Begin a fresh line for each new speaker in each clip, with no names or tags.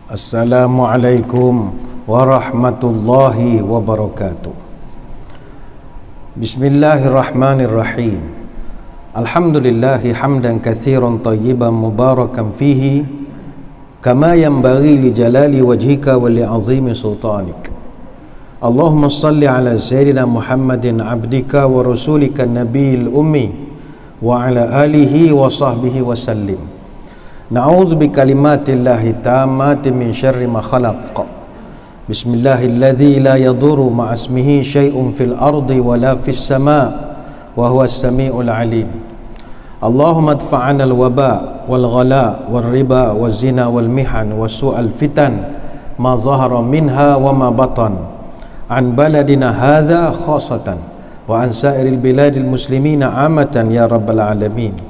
Assalamualaikum warahmatullahi wabarakatuh. Bismillahirrahmanirrahim. Alhamdulillahi hamdan katsiran tayyiban mubarakan fihi kama yanbaghi li jalali wajhika wa li 'azimi sultanik. Allahumma salli ala sayyidina Muhammadin abdika wa rasulika nabiyil ummi wa ala alihi wa sahbihi wa sallim. Na'udzu bikalimatillahi tammati min syarri ma khalaq. Bismillahilladzi la yadurru ma'a ismihi syai'un fil ardi wa la fis sama' wa huwas samiul alim. Allahumma adfa'na al-waba wal ghala wal riba waz zina wal mihan was su'al fitan ma zahara minha wa ma batan an baladina hadza khassatan wa an sa'iril biladil muslimina 'amatan ya rabbal alamin.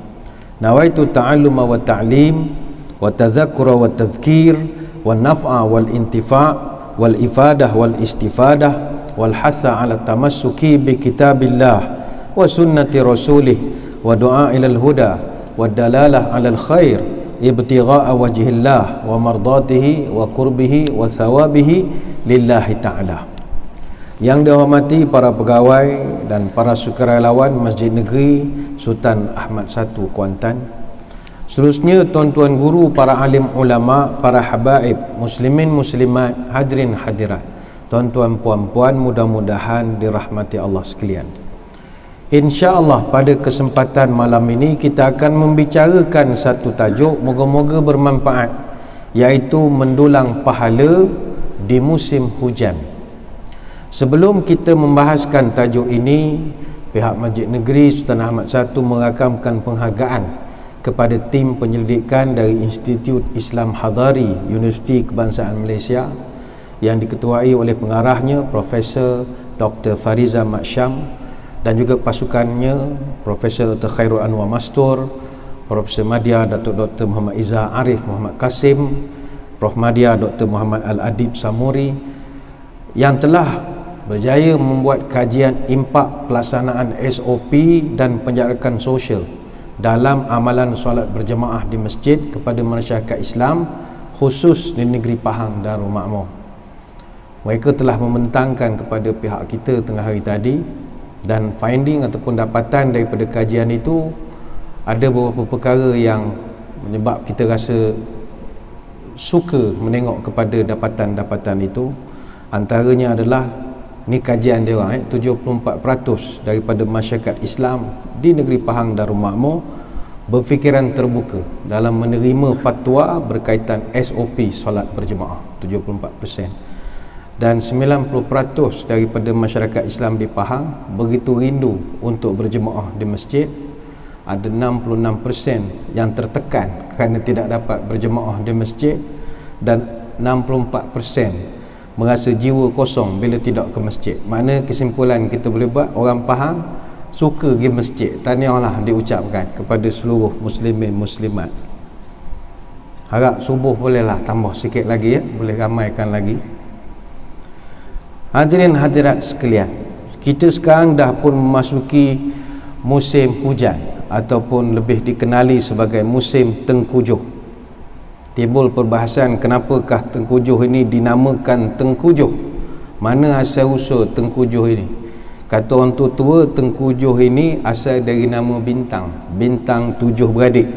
Nawaitu ta'alluma wa ta'lim wa tazakkura wa tazkir wa naf'a wal intifa' wal ifadah wal istifadah wal hasa ala tamassuki bi kitabillah wa sunnati rasulih wa du'a ilal huda wa dalalah alal khair ibtigha'a wajhillah wa mardatihi wa qurbihi wa thawabihi lillahi ta'ala. Yang dihormati para pegawai dan para sukarelawan Masjid Negeri Sultan Ahmad I Kuantan, seterusnya tuan-tuan guru, para alim ulama, para habaib, muslimin muslimat, hadirin hadirat, tuan-tuan puan-puan, mudah-mudahan dirahmati Allah sekalian. InsyaAllah pada kesempatan malam ini kita akan membicarakan satu tajuk moga-moga bermanfaat, iaitu mendulang pahala di musim hujan. Sebelum kita membahaskan tajuk ini, pihak Masjid Negeri Sultan Ahmad I merakamkan penghargaan kepada tim penyelidikan dari Institut Islam Hadari Universiti Kebangsaan Malaysia yang diketuai oleh pengarahnya Profesor Dr. Fariza Mat Syam dan juga pasukannya Profesor Dr. Khairul Anwar Mastur, Profesor Madya Datuk Dr. Muhammad Izzah Arif Muhammad Kasim, Prof Madya Dr. Muhammad Al-Adib Samuri, yang telah berjaya membuat kajian impak pelaksanaan SOP dan penjarakan sosial dalam amalan solat berjemaah di masjid kepada masyarakat Islam, khusus di negeri Pahang Darul Makmur. Mereka telah membentangkan kepada pihak kita tengah hari tadi, dan finding ataupun dapatan daripada kajian itu ada beberapa perkara yang menyebab kita rasa suka menengok kepada dapatan-dapatan itu. Antaranya adalah, ni kajian dia orang, 74% daripada masyarakat Islam di negeri Pahang Darul Makmur berfikiran terbuka dalam menerima fatwa berkaitan SOP solat berjemaah, 74%. Dan 90% daripada masyarakat Islam di Pahang begitu rindu untuk berjemaah di masjid. Ada 66% yang tertekan kerana tidak dapat berjemaah di masjid, dan 64% merasa jiwa kosong bila tidak ke masjid. Mana kesimpulan kita boleh buat, orang Pahang suka pergi masjid. Tahniahlah diucapkan kepada seluruh muslimin muslimat. Harap subuh bolehlah tambah sikit lagi, ya, boleh ramaikan lagi. Hadirin hadirat sekalian, kita sekarang dah pun memasuki musim hujan ataupun lebih dikenali sebagai musim tengkujuh. Timbul perbahasan kenapakah tengkujuh ini dinamakan tengkujuh, mana asal usul tengkujuh ini. Kata orang tua, tengkujuh ini asal dari nama bintang, bintang tujuh beradik,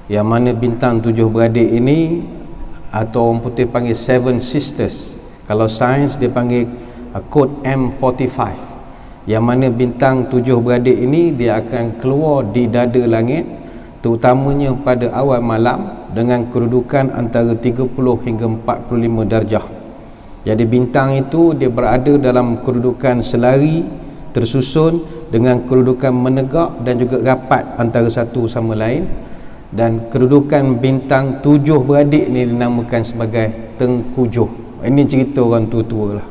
yang mana bintang tujuh beradik ini, atau orang putih panggil Seven Sisters, kalau sains dia panggil kod M45, yang mana bintang tujuh beradik ini dia akan keluar di dada langit, terutamanya pada awal malam, dengan kedudukan antara 30 hingga 45 darjah. Jadi bintang itu dia berada dalam kedudukan selari tersusun dengan kedudukan menegak dan juga rapat antara satu sama lain. Dan kedudukan bintang tujuh beradik ni dinamakan sebagai tengkujuh. Ini cerita orang tua-tua lah.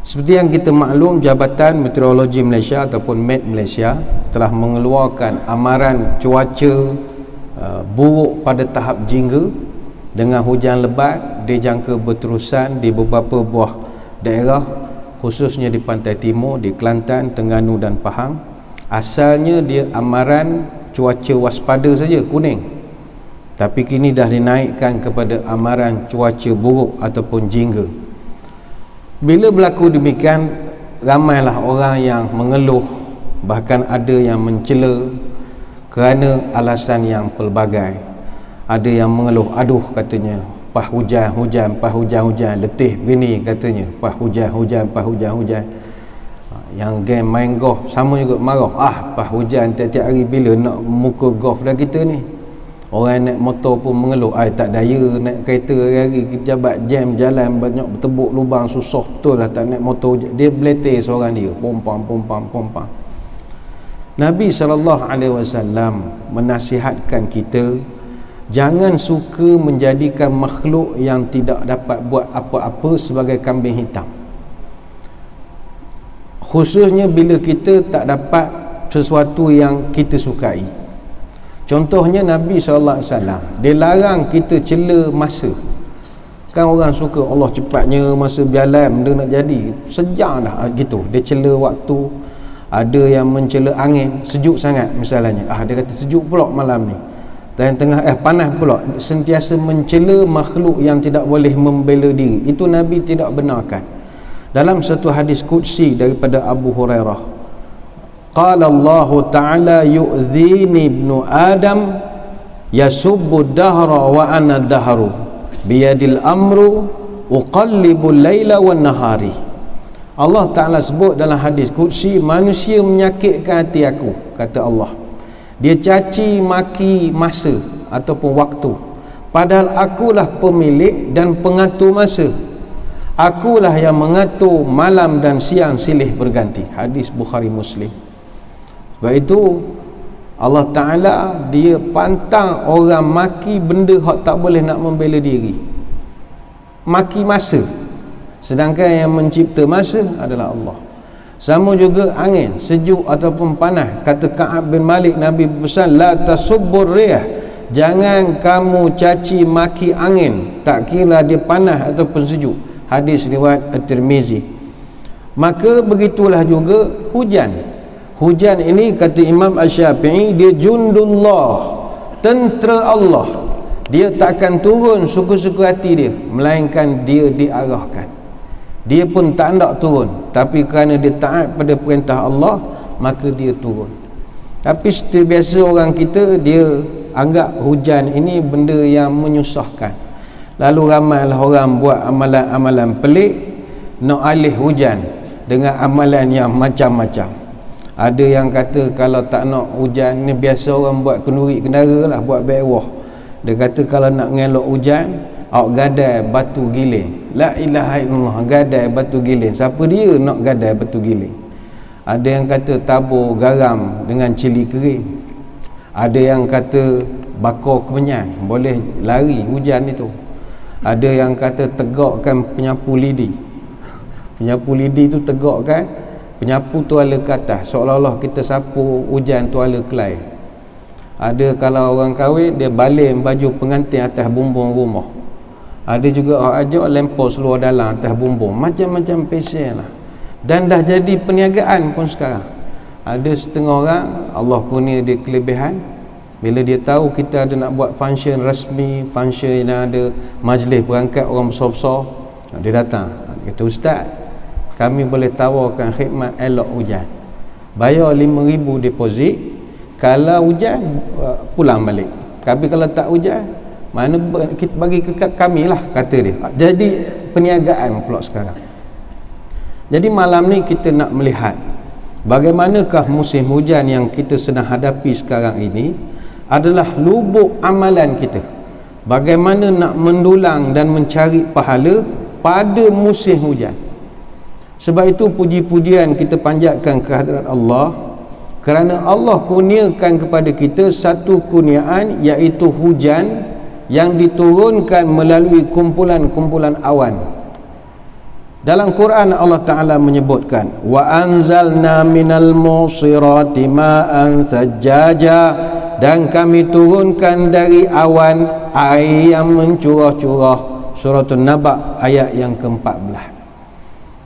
Seperti yang kita maklum, Jabatan Meteorologi Malaysia ataupun Met Malaysia telah mengeluarkan amaran cuaca buruk pada tahap jingga, dengan hujan lebat dijangka berterusan di beberapa buah daerah, khususnya di pantai timur, di Kelantan, Terengganu dan Pahang. Asalnya dia amaran cuaca waspada saja, kuning, Tapi kini dah dinaikkan kepada amaran cuaca buruk ataupun jingga. Bila berlaku demikian, ramailah orang yang mengeluh, bahkan ada yang mencela kerana alasan yang pelbagai. Ada yang mengeluh, aduh katanya, pah hujan, letih begini katanya, pah hujan. Yang game main golf sama juga marah, pah hujan tiap-tiap hari, bila nak muka golf dah kita ni. Orang naik motor pun mengeluh, tak daya naik kereta hari-hari, pejabat jam jalan banyak bertebuk lubang, susah betul lah tak naik motor. Dia beletih seorang dia, pompang. Nabi SAW menasihatkan kita jangan suka menjadikan makhluk yang tidak dapat buat apa-apa sebagai kambing hitam, khususnya bila kita tak dapat sesuatu yang kita sukai. Contohnya Nabi SAW, dia larang kita cela masa. Kan orang suka Allah cepatnya masa berjalan, benda nak jadi sejam dah gitu, dia cela waktu. Ada yang mencela angin, sejuk sangat misalnya, dia kata sejuk pula malam ni, dan tengah panas pula. Sentiasa mencela makhluk yang tidak boleh membela diri. Itu Nabi tidak benarkan. Dalam satu hadis qudsi daripada Abu Hurairah, qala Allah Ta'ala yu'dhini ibnu Adam yasubbu dahra wa ana dahru biyadil amru uqallibul laila wan nahari. Allah Ta'ala sebut dalam hadis qudsi, manusia menyakitkan hati aku, kata Allah. Dia caci maki masa ataupun waktu, padahal akulah pemilik dan pengatur masa. Akulah yang mengatur malam dan siang silih berganti. Hadis Bukhari Muslim. Sebab itu Allah Ta'ala dia pantang orang maki benda hak tak boleh nak membela diri, maki masa, sedangkan yang mencipta masa adalah Allah. Sama juga angin, sejuk ataupun panas. Kata Ka'ab bin Malik, Nabi berpesan, la tasubbur riyah, jangan kamu caci maki angin, tak kira dia panas ataupun sejuk. Hadis riwayat At-Tirmizi. Maka begitulah juga hujan. Hujan ini kata Imam Asy-Syafi'i, dia jundullah, tentera Allah. Dia tak akan turun suka-suka hati dia, melainkan dia diarahkan. Dia pun tak nak turun, tapi kerana dia taat pada perintah Allah, maka dia turun. Tapi seperti biasa orang kita, dia anggap hujan ini benda yang menyusahkan. Lalu ramailah orang buat amalan-amalan pelik nak alih hujan dengan amalan yang macam-macam. Ada yang kata kalau tak nak hujan ni, biasa orang buat kenduri kendara lah, buat bewah. Dia kata kalau nak ngelak hujan, awak gadai batu giling. La ilaha illallah, gadai batu giling. Siapa dia nak gadai batu giling? Ada yang kata tabur garam dengan cili kering. Ada yang kata bakar kemenyan, boleh lari hujan itu. Ada yang kata tegakkan penyapu lidi. Penyapu lidi tu tegakkan, penyapu tuala ke atas, seolah-olah kita sapu hujan tuala kelai. Ada kalau orang kahwin, dia baling baju pengantin atas bumbung rumah. Ada juga orang ajak lempar seluar dalam atas bumbung. Macam-macam pesen lah. Dan dah jadi perniagaan pun sekarang. Ada setengah orang Allah kurnia dia kelebihan, bila dia tahu kita ada nak buat function rasmi, function yang ada majlis berangkat orang besar-besar, dia datang, dia kata, ustaz, kami boleh tawarkan khidmat elok hujan, bayar 5,000 deposit, kalau hujan pulang balik, tapi kalau tak hujan mana kita bagi ke kami lah, kata dia. Jadi perniagaan pula sekarang. Jadi malam ni kita nak melihat bagaimanakah musim hujan yang kita sedang hadapi sekarang ini adalah lubuk amalan kita. Bagaimana nak mendulang dan mencari pahala pada musim hujan. Sebab itu puji-pujian kita panjatkan ke hadirat Allah, kerana Allah kurniakan kepada kita satu kurniaan, iaitu hujan yang diturunkan melalui kumpulan-kumpulan awan. Dalam Quran Allah Ta'ala menyebutkan, wa anzalna minal musirati ma'an sajjaja, dan kami turunkan dari awan air yang mencurah-curah. Surah An-Naba ayat yang ke-14.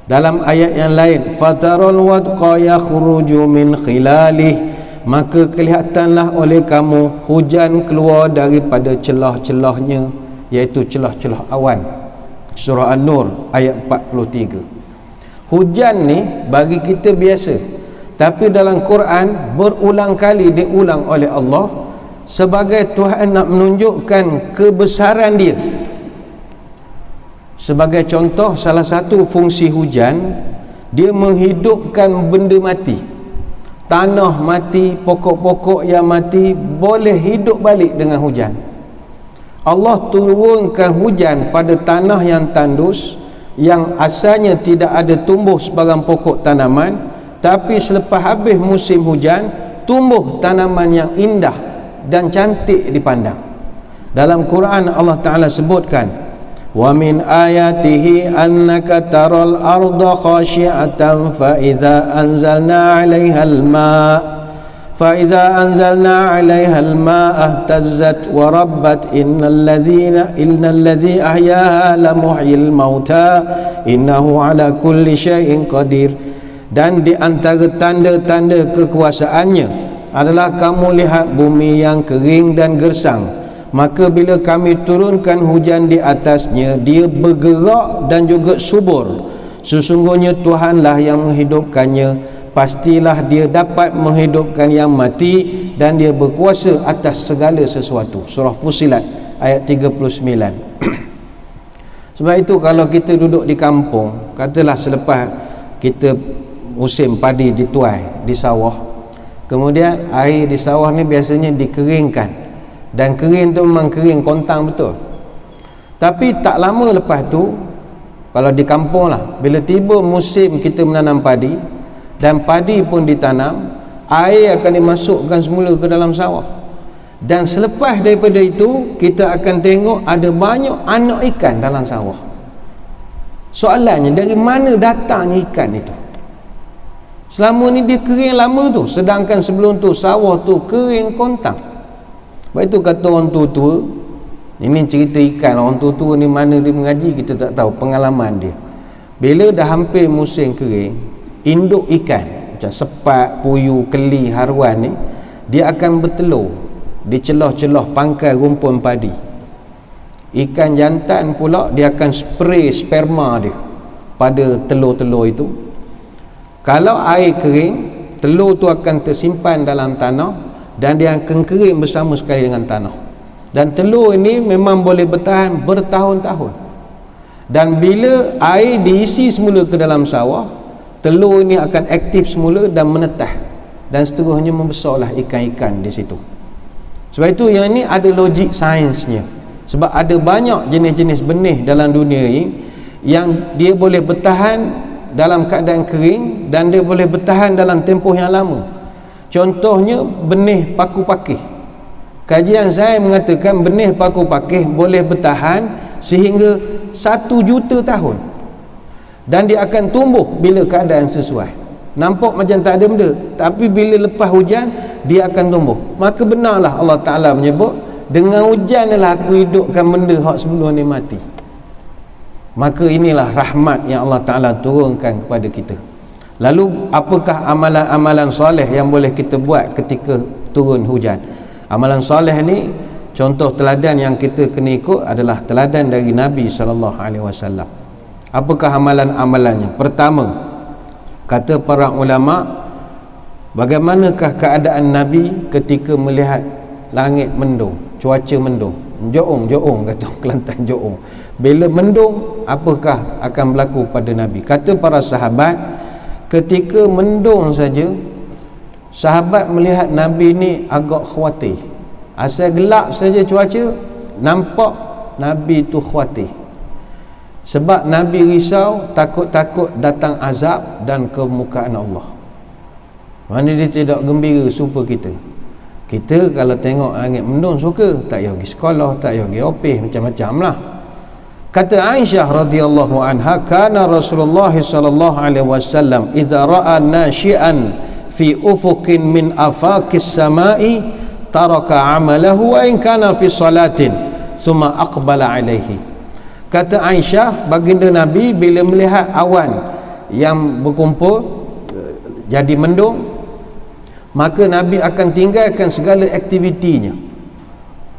Dalam ayat yang lain, fatarul wadqa yakhruju min khilalih, maka kelihatanlah oleh kamu hujan keluar daripada celah-celahnya, iaitu celah-celah awan. Surah An-Nur ayat 43. Hujan ni bagi kita biasa, tapi dalam Quran berulang kali diulang oleh Allah sebagai Tuhan nak menunjukkan kebesaran dia. Sebagai contoh, salah satu fungsi hujan, dia menghidupkan benda mati. Tanah mati, pokok-pokok yang mati boleh hidup balik dengan hujan. Allah turunkan hujan pada tanah yang tandus, yang asalnya tidak ada tumbuh sebarang pokok tanaman, tapi selepas habis musim hujan tumbuh tanaman yang indah dan cantik dipandang. Dalam Quran Allah Ta'ala sebutkan, wa min ayatihi annaka taral arda khashi'atan fa idza anzalna 'alaiha al-ma'a ihtazzat wa rabbat innal ladzi ahyaha la muhyil mauta innahu 'ala kulli syai'in qadir. Dan di antara tanda-tanda kekuasaannya adalah kamu lihat bumi yang kering dan gersang, maka bila kami turunkan hujan di atasnya, dia bergerak dan juga subur. Sesungguhnya Tuhanlah yang menghidupkannya, pastilah dia dapat menghidupkan yang mati, dan dia berkuasa atas segala sesuatu. Surah Fussilat ayat 39. Sebab itu kalau kita duduk di kampung, katalah selepas kita musim padi dituai di sawah, kemudian air di sawah ni biasanya dikeringkan, dan kering tu memang kering kontang betul. Tapi tak lama lepas tu, kalau di kampung lah, bila tiba musim kita menanam padi dan padi pun ditanam, air akan dimasukkan semula ke dalam sawah. Dan selepas daripada itu, kita akan tengok ada banyak anak ikan dalam sawah. Soalannya, dari mana datangnya ikan itu? Selama ni dia kering lama tu, sedangkan sebelum tu sawah tu kering kontang. Sebab itu kata orang tua-tua, ini cerita ikan, orang tua-tua ni mana dia mengaji kita tak tahu, pengalaman dia. Bila dah hampir musim kering, induk ikan macam sepat, puyuh, keli, haruan ni, dia akan bertelur di celah-celah pangkai rumpun padi. Ikan jantan pula, dia akan spray sperma dia pada telur-telur itu. Kalau air kering, telur tu akan tersimpan dalam tanah dan dia akan kering bersama sekali dengan tanah. Dan telur ini memang boleh bertahan bertahun-tahun. Dan bila air diisi semula ke dalam sawah, telur ini akan aktif semula dan menetah, dan seterusnya membesarlah ikan-ikan di situ. Sebab itu yang ini ada logik sainsnya. Sebab ada banyak jenis-jenis benih dalam dunia ini yang dia boleh bertahan dalam keadaan kering dan dia boleh bertahan dalam tempoh yang lama. Contohnya benih paku pakih. Kajian saya mengatakan benih paku pakih boleh bertahan sehingga 1 juta tahun, dan dia akan tumbuh bila keadaan sesuai. Nampak macam tak ada benda, tapi bila lepas hujan dia akan tumbuh. Maka benarlah Allah Ta'ala menyebut, dengan hujan adalah aku hidupkan benda hak sebelum ni mati. Maka inilah rahmat yang Allah Ta'ala turunkan kepada kita. Lalu apakah amalan-amalan soleh yang boleh kita buat ketika turun hujan? Amalan soleh ni, contoh teladan yang kita kena ikut adalah teladan dari Nabi SAW. Apakah amalan-amalannya? Pertama, kata para ulama, bagaimanakah keadaan Nabi ketika melihat langit mendung, cuaca mendung? Joong kata Kelantan, joong. Bila mendung, apakah akan berlaku pada Nabi? Kata para sahabat, ketika mendung saja, sahabat melihat Nabi ni agak khawatir. Asal gelap saja cuaca, nampak Nabi tu khawatir. Sebab Nabi risau, takut-takut datang azab dan kemukaan Allah. Mana dia tidak gembira supaya kita. Kita kalau tengok langit mendung suka, tak payah pergi sekolah, tak payah pergi opeh, macam-macam lah. Kata Aisyah radhiyallahu anha, kana Rasulullah sallallahu alaihi wasallam idza ra'a nashi'an fi ufuqin min afaqis samai taraka 'amalahu wa in kana fi salatin thumma aqbala alaihi. Kata Aisyah, baginda Nabi bila melihat awan yang berkumpul jadi mendung, maka Nabi akan tinggalkan segala aktivitinya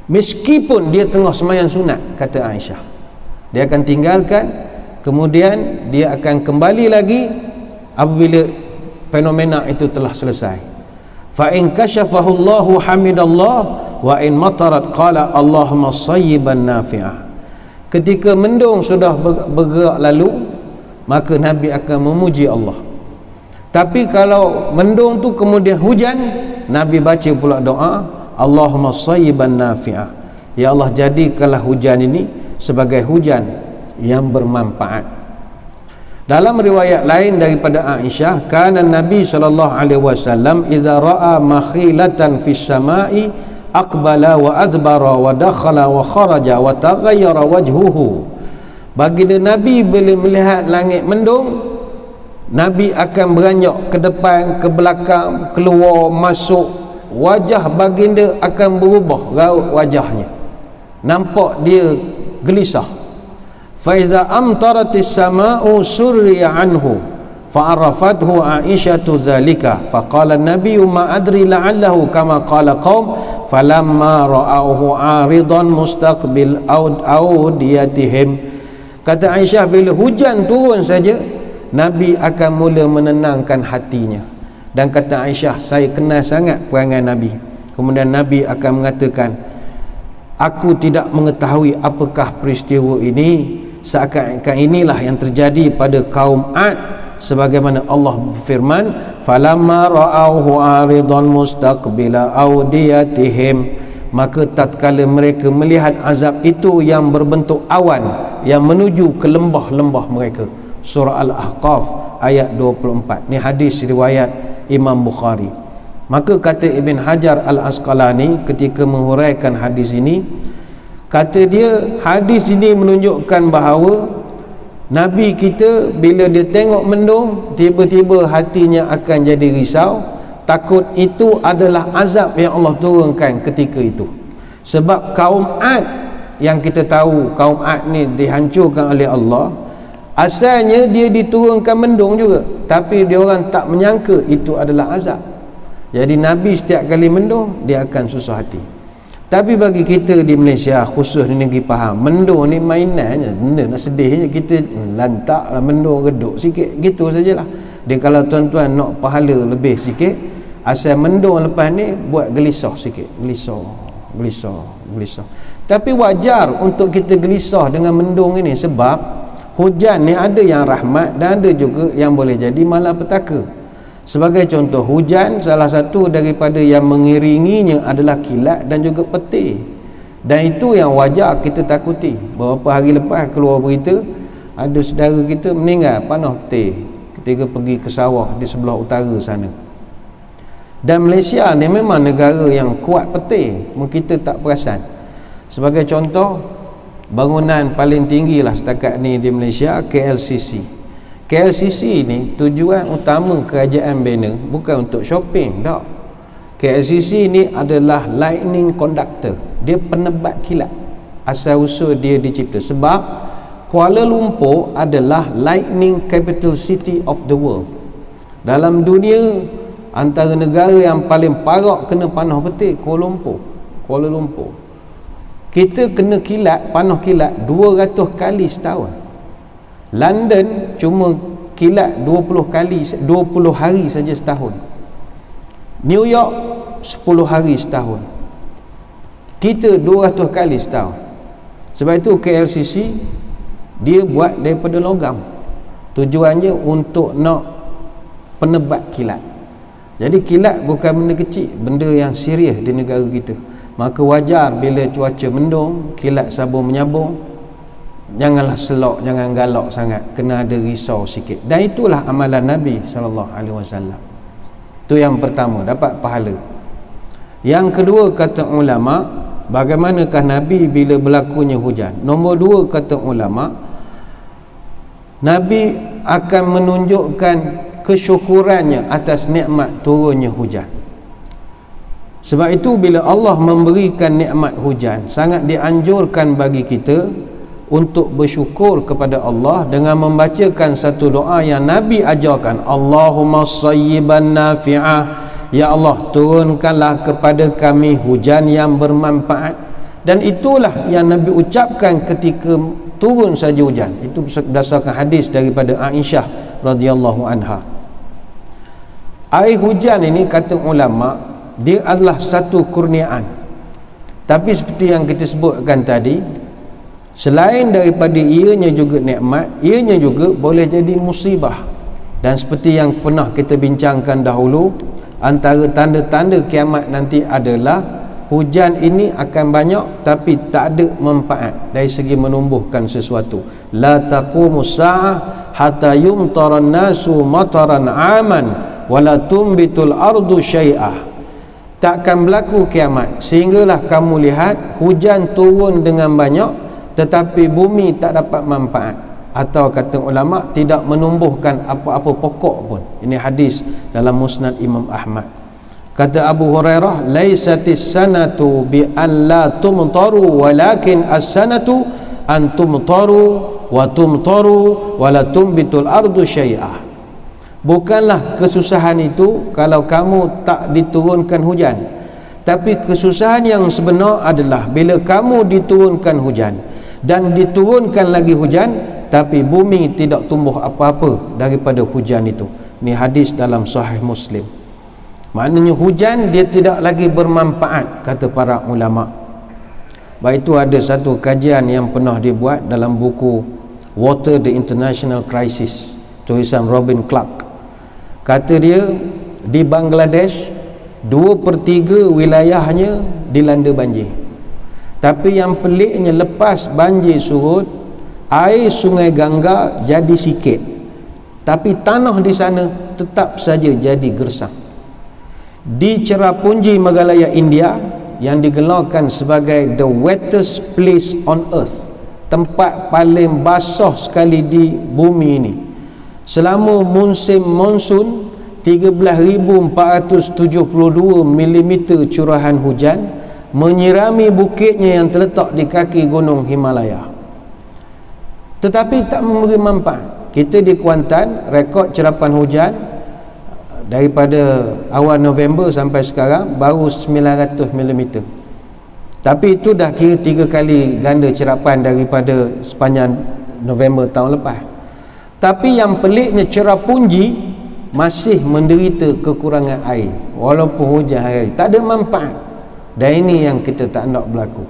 meskipun dia tengah sembahyang sunat, kata Aisyah. Dia akan tinggalkan, kemudian dia akan kembali lagi apabila fenomena itu telah selesai. Fa in kashafahu Allahu hamidallah wa in matarat qala Allahumma sayyiban nafi'ah. Ketika mendung sudah bergerak lalu, maka Nabi akan memuji Allah. Tapi kalau mendung tu kemudian hujan, Nabi baca pula doa, Allahumma sayyiban nafi'ah. Ya Allah, jadikanlah hujan ini sebagai hujan yang bermanfaat. Dalam riwayat lain daripada Aisyah, kana Nabi sallallahu alaihi wasallam idza ra'a makhilatan fis sama'i aqbala wa adbara wa dakhala wa kharaja wa taghayyara wajhuhu. Baginda Nabi bila melihat langit mendung, Nabi akan beranjak ke depan, ke belakang, keluar, masuk. Wajah baginda akan berubah raut wajahnya, nampak dia gelisah. Fa iza amtaratis sama'u surriya anhu fa arafathu Aisyatu zalika fa qala an-nabiy ma adri la'allahu kama qala qaum falamma ra'awhu 'aridan mustaqbil awdiyatihim. Kata Aisyah, bila hujan turun saja Nabi akan mula menenangkan hatinya. Dan kata Aisyah, saya kenal sangat perangai Nabi. Kemudian Nabi akan mengatakan, aku tidak mengetahui apakah peristiwa ini, seakan-akan inilah yang terjadi pada kaum Ad, sebagaimana Allah berfirman, falamma ra'awhu 'aridan mustaqbila awdiyatihim, maka tatkala mereka melihat azab itu yang berbentuk awan yang menuju ke lembah-lembah mereka. Surah Al-Ahqaf ayat 24. Ni hadis riwayat Imam Bukhari. Maka kata Ibn Hajar Al-Asqalani ketika menghuraikan hadis ini, kata dia, hadis ini menunjukkan bahawa Nabi kita bila dia tengok mendung, tiba-tiba hatinya akan jadi risau, takut itu adalah azab yang Allah turunkan ketika itu. Sebab kaum Ad yang kita tahu, kaum Ad ni dihancurkan oleh Allah, asalnya dia diturunkan mendung juga, tapi dia orang tak menyangka itu adalah azab. Jadi Nabi setiap kali mendung dia akan susah hati. Tapi bagi kita di Malaysia, khusus di negeri Pahang, mendung ni mainan je, benda nak sedih je, kita lantak lah mendung, reduk sikit, gitu sajalah. Dia kalau tuan-tuan nak pahala lebih sikit, asal mendung lepas ni buat gelisah sikit, gelisah. Tapi wajar untuk kita gelisah dengan mendung ini, sebab hujan ni ada yang rahmat dan ada juga yang boleh jadi malapetaka. Sebagai contoh, hujan salah satu daripada yang mengiringinya adalah kilat dan juga petir. Dan itu yang wajar kita takuti. Beberapa hari lepas keluar berita, ada saudara kita meninggal panah petir ketika pergi ke sawah di sebelah utara sana. Dan Malaysia ni memang negara yang kuat petir, kita tak perasan. Sebagai contoh, bangunan paling tinggi lah setakat ni di Malaysia, KLCC. KLCC ni tujuan utama kerajaan bina bukan untuk shopping, tak. KLCC ni adalah lightning conductor, dia penebat kilat. Asal usul dia dicipta sebab Kuala Lumpur adalah lightning capital city of the world. Dalam dunia, antara negara yang paling parah kena panah petir Kuala Lumpur. Kita kena kilat, panah kilat 200 kali setahun. London cuma kilat 20 hari saja setahun. New York 10 hari setahun. Kita 200 kali setahun. Sebab itu KLCC dia buat daripada logam. Tujuannya untuk nak penebat kilat. Jadi kilat bukan benda kecil, benda yang serius di negara kita. Maka wajar bila cuaca mendung, kilat sabung menyabung, janganlah selok, jangan galak sangat, kena ada risau sikit. Dan itulah amalan Nabi SAW. Itu yang pertama, dapat pahala. Yang kedua, kata ulama, bagaimanakah Nabi bila berlakunya hujan? Nombor dua, kata ulama, Nabi akan menunjukkan kesyukurannya atas nikmat turunnya hujan. Sebab itu bila Allah memberikan nikmat hujan, sangat dianjurkan bagi kita untuk bersyukur kepada Allah dengan membacakan satu doa yang Nabi ajarkan, Allahumma sayyiban nafi'ah, Ya Allah, turunkanlah kepada kami hujan yang bermanfaat. Dan itulah yang Nabi ucapkan ketika turun saja hujan. Itu berdasarkan hadis daripada Aisyah radhiyallahu anha. Air hujan ini, kata ulama, dia adalah satu kurniaan. Tapi seperti yang kita sebutkan tadi, selain daripada ianya juga nikmat, ianya juga boleh jadi musibah. Dan seperti yang pernah kita bincangkan dahulu, antara tanda-tanda kiamat nanti adalah hujan ini akan banyak tapi tak ada manfaat dari segi menumbuhkan sesuatu. La taqumus sa'ah hatta yumtaran nasu mataran aman wala tumbitul ardu syai'ah. Takkan berlaku kiamat sehinggalah kamu lihat hujan turun dengan banyak tetapi bumi tak dapat manfaat, atau kata ulama tidak menumbuhkan apa-apa pokok pun. Ini hadis dalam Musnad Imam Ahmad. Kata Abu Hurairah, laisatis sanatu bi an la tumtaru walakin as-sanatu an tumtaru wa tumtaru wa la tumbitul ardu syai'ah. Bukanlah kesusahan itu kalau kamu tak diturunkan hujan, tapi kesusahan yang sebenar adalah bila kamu diturunkan hujan dan diturunkan lagi hujan tapi bumi tidak tumbuh apa-apa daripada hujan itu. Ini hadis dalam Sahih Muslim. Maknanya hujan dia tidak lagi bermanfaat, kata para ulama. Baik, itu ada satu kajian yang pernah dibuat dalam buku Water the International Crisis, tulisan Robin Clark. Kata dia, di Bangladesh 2/3 wilayahnya dilanda banjir. Tapi yang peliknya, lepas banjir surut, air sungai Ganga jadi sikit, tapi tanah di sana tetap saja jadi gersang. Di Cherrapunji, Meghalaya, India, yang digelarkan sebagai the wettest place on earth, tempat paling basah sekali di bumi ini, selama musim monsun 13,472 mm curahan hujan menyirami bukitnya yang terletak di kaki gunung Himalaya, tetapi tak memberi manfaat. Kita di Kuantan, rekod cerapan hujan daripada awal November sampai sekarang baru 900 mm. Tapi itu dah kira 3 kali ganda cerapan daripada sepanjang November tahun lepas. Tapi yang peliknya, Cherrapunji masih menderita kekurangan air walaupun hujan hari-hari, tak ada manfaat. Dan ini yang kita tak nak berlaku.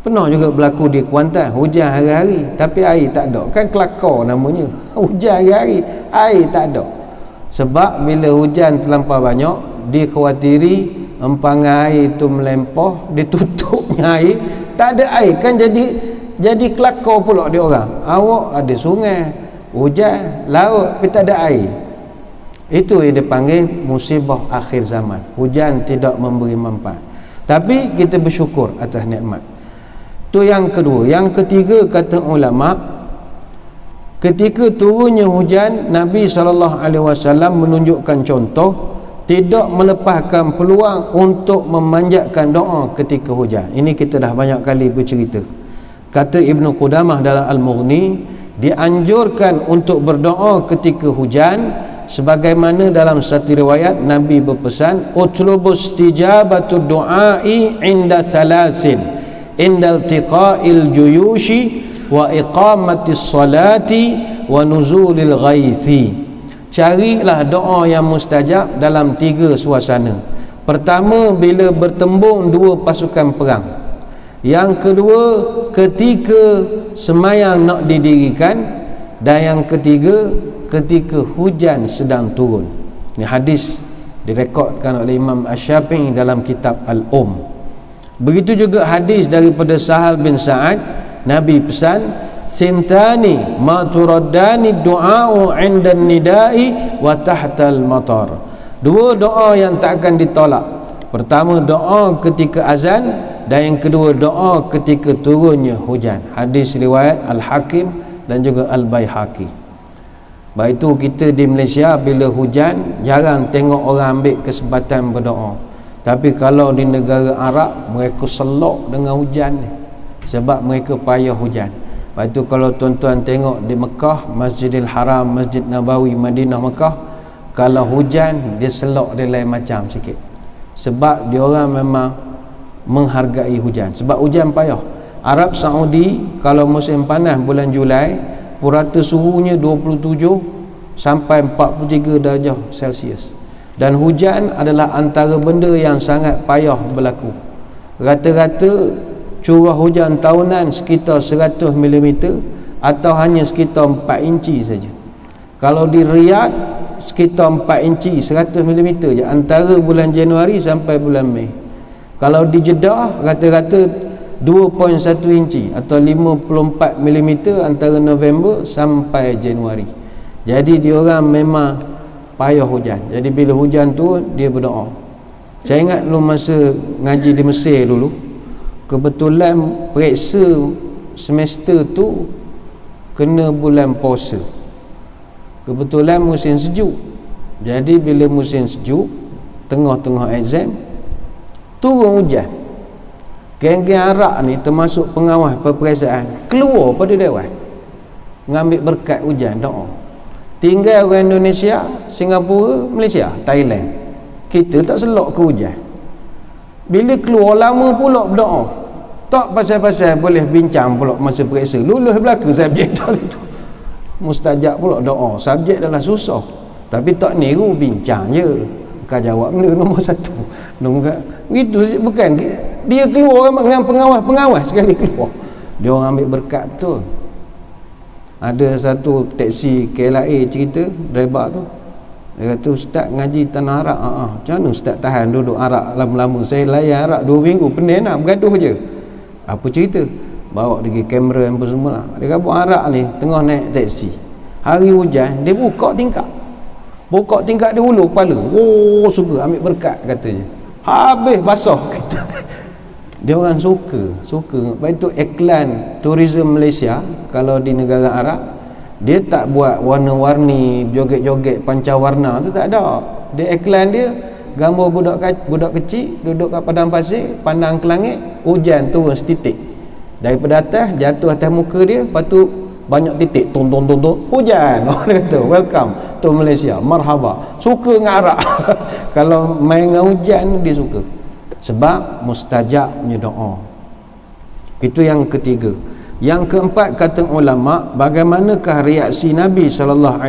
Pernah juga berlaku di Kuantan, hujan hari-hari tapi air tak ada. Kan kelakar namanya, hujan hari-hari air tak ada. Sebab bila hujan terlampau banyak, dikhawatiri empangan air itu melempah, ditutupnya air, tak ada air, kan jadi kelakar pula dia orang. Awak ada sungai, hujan, laut, tapi tak ada air. Itu yang dipanggil musibah akhir zaman. Hujan tidak memberi manfaat. Tapi kita bersyukur atas nikmat. Itu yang kedua. Yang ketiga, kata ulama, ketika turunnya hujan, Nabi SAW menunjukkan contoh tidak melepaskan peluang untuk memanjatkan doa ketika hujan. Ini kita dah banyak kali bercerita. Kata Ibn Qudamah dalam Al-Mughni, dianjurkan untuk berdoa ketika hujan, sebagaimana dalam satu riwayat Nabi berpesan, utlubus tijabatud du'ai inda salasin, inda iltiqa'il juyushi wa iqamatis salati wa nuzulil ghaithi. Carilah doa yang mustajab dalam 3 suasana. Pertama, bila bertembung 2 pasukan perang. Yang kedua, ketika semayang nak didirikan. Dan yang ketiga, ketika hujan sedang turun. Ini hadis direkodkan oleh Imam Asy-Syafi'i dalam kitab Begitu juga hadis daripada Sahal bin Sa'ad. Nabi pesan, sintani ma turaddani du'a'u 'inda nidai wa tahtal matar. 2 doa yang tak akan ditolak. Pertama, doa ketika azan, dan yang kedua, doa ketika turunnya hujan. Hadis riwayat Al-Hakim dan juga Al-Baihaqi. Baik itu, kita di Malaysia bila hujan jarang tengok orang ambil kesempatan berdoa. Tapi kalau di negara Arab, mereka selok dengan hujan ni, sebab mereka payah hujan. Lepas tu kalau tuan-tuan tengok di Mekah, Masjidil Haram, Masjid Nabawi, Madinah, Mekah, Kalau hujan dia selok dia lain macam sikit. Sebab dia orang memang menghargai hujan. Sebab hujan payah. Arab Saudi kalau musim panas bulan Julai, purata suhunya 27 sampai 43 darjah Celsius. Dan hujan adalah antara benda yang sangat payah berlaku. Rata-rata curah hujan tahunan sekitar 100 mm atau hanya sekitar 4 inci saja. Kalau di Riyadh sekitar 4 inci 100 mm je antara bulan Januari sampai bulan Mei. Kalau di Jeddah rata-rata 2.1 inci atau 54 mm antara November sampai Januari. Jadi dia orang memang payah hujan. Jadi bila hujan tu dia berdoa. Saya ingat dulu masa ngaji di Mesir dulu, kebetulan periksa semester tu kena bulan puasa. Kebetulan musim sejuk. Jadi bila musim sejuk, tengah-tengah exam, turun hujan. Geng-geng Arab ni termasuk pengawas peperiksaan keluar pada dewan ngambil berkat hujan doa. Tinggal orang Indonesia, Singapura, Malaysia, Thailand, kita tak selok ke hujan. Bila keluar lama pula berdoa. Tak pasal-pasal boleh bincang pula masa periksa. Lulus belaka subjek tu. Mustajab pula doa. Subjek adalah susah, tapi tak niru, bincang je. Kau jawab benda nombor 1. Gitu bukan dia keluar dengan pengawas sekali keluar. Dia orang ambil berkat betul. Ada satu teksi KLIA cerita driver tu. Dia kata, "Ustaz ngaji tanah Arak." Macam mana Ustaz tahan duduk Arak lama-lama? Saya layan Arak 2 minggu pening nak bergaduh je. Apa cerita? Bawa pergi kamera apa semua lah. Dia kata Arak ni tengah naik teksi, hari hujan, dia buka tingkap dia hulur kepala. Oh, suka ambil berkat kata je. Habis basah kata. Dia orang suka. Lepas itu iklan tourism Malaysia kalau di negara Arab, dia tak buat warna-warni, joget-joget pancawarna tu tak ada. Dia iklan dia gambar budak kecil duduk kat padang pasir, pandang ke langit, hujan turun setitik daripada atas jatuh atas muka dia, lepas tu banyak titik tung hujan. Dia kata welcome to Malaysia, marhaba. Suka dengan Arab. Kalau main dengan hujan dia suka, sebab mustajab punya doa. Itu yang ketiga. Yang keempat, kata ulama, bagaimanakah reaksi Nabi SAW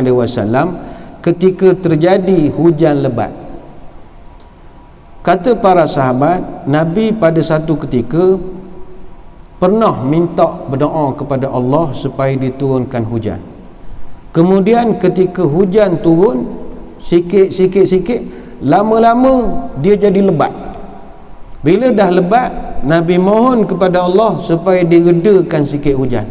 ketika terjadi hujan lebat? Kata para sahabat, Nabi pada satu ketika pernah minta berdoa kepada Allah supaya diturunkan hujan. Kemudian ketika hujan turun sikit, lama-lama dia jadi lebat. Bila dah lebat, Nabi mohon kepada Allah supaya diredakan sikit hujan.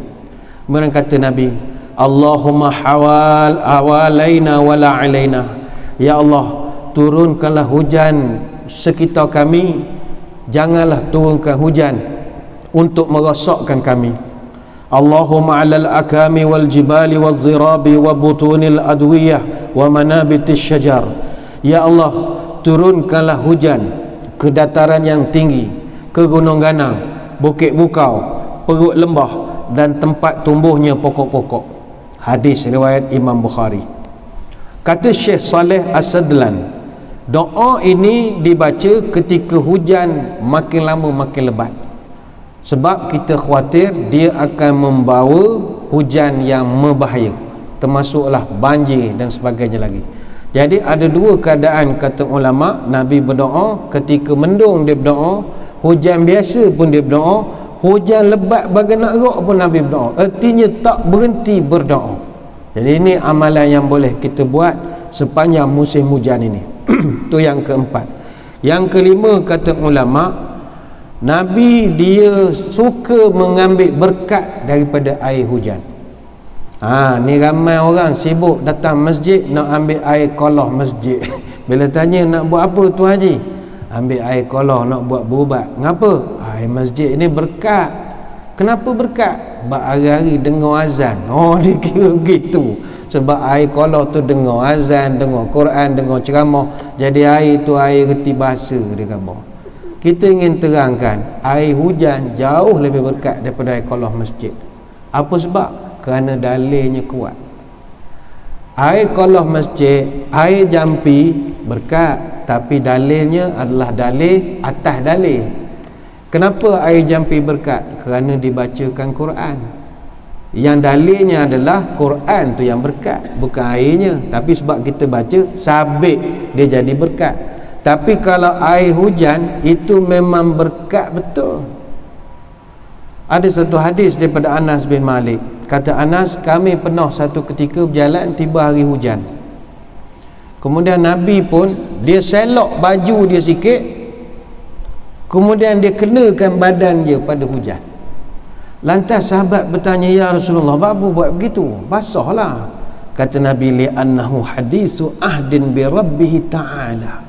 Kemudian kata Nabi, Allahumma hawalaina wala alaina. Ya Allah, turunkanlah hujan sekitar kami, janganlah turunkan hujan untuk merosakkan kami. Allahumma alal akami wal jibali wal zirabi wa butunil adwiyah wa manabitis syajar. Ya Allah, turunkanlah hujan ke dataran yang tinggi, ke gunung ganang, bukit bukau, perut lembah dan tempat tumbuhnya pokok-pokok. Hadis riwayat Imam Bukhari. Kata Syekh Saleh As-Sadlan, doa ini dibaca ketika hujan makin lama makin lebat, sebab kita khawatir dia akan membawa hujan yang membahaya, termasuklah banjir dan sebagainya lagi. Jadi ada dua keadaan kata ulama. Nabi berdoa ketika mendung dia berdoa, hujan biasa pun dia berdoa, hujan lebat bagai nak rock pun Nabi berdoa. Artinya tak berhenti berdoa. Jadi ini amalan yang boleh kita buat sepanjang musim hujan ini. Itu yang keempat. Yang kelima kata ulama, Nabi dia suka mengambil berkat daripada air hujan. Ni ramai orang sibuk datang masjid nak ambil air kolah masjid. Bila tanya nak buat apa tu Haji? Ambil air kolah nak buat berubat. Ngapa? Air masjid ni berkat. Kenapa berkat? Sebab hari-hari dengar azan. Dia kira begitu. Sebab air kolah tu dengar azan, dengar Quran, dengar ceramah. Jadi air tu air reti bahasa dia kata. Kita ingin terangkan air hujan jauh lebih berkat daripada air kolah masjid. Apa sebab? Kerana dalilnya kuat. Air kolah masjid, air jampi berkat, tapi dalilnya adalah dalil atas dalil. Kenapa air jampi berkat? Kerana dibacakan Quran. Yang dalilnya adalah Quran tu yang berkat, bukan airnya. Tapi sebab kita baca, sabit dia jadi berkat. Tapi kalau air hujan, itu memang berkat betul. Ada satu hadis daripada Anas bin Malik. Kata Anas, kami pernah satu ketika berjalan, tiba hari hujan. Kemudian Nabi pun, dia selok baju dia sikit, kemudian dia kenakan badan dia pada hujan. Lantas sahabat bertanya, ya Rasulullah, apa buat begitu? Basahlah. Kata Nabi, li'annahu hadithu ahdin bi rabbih ta'ala.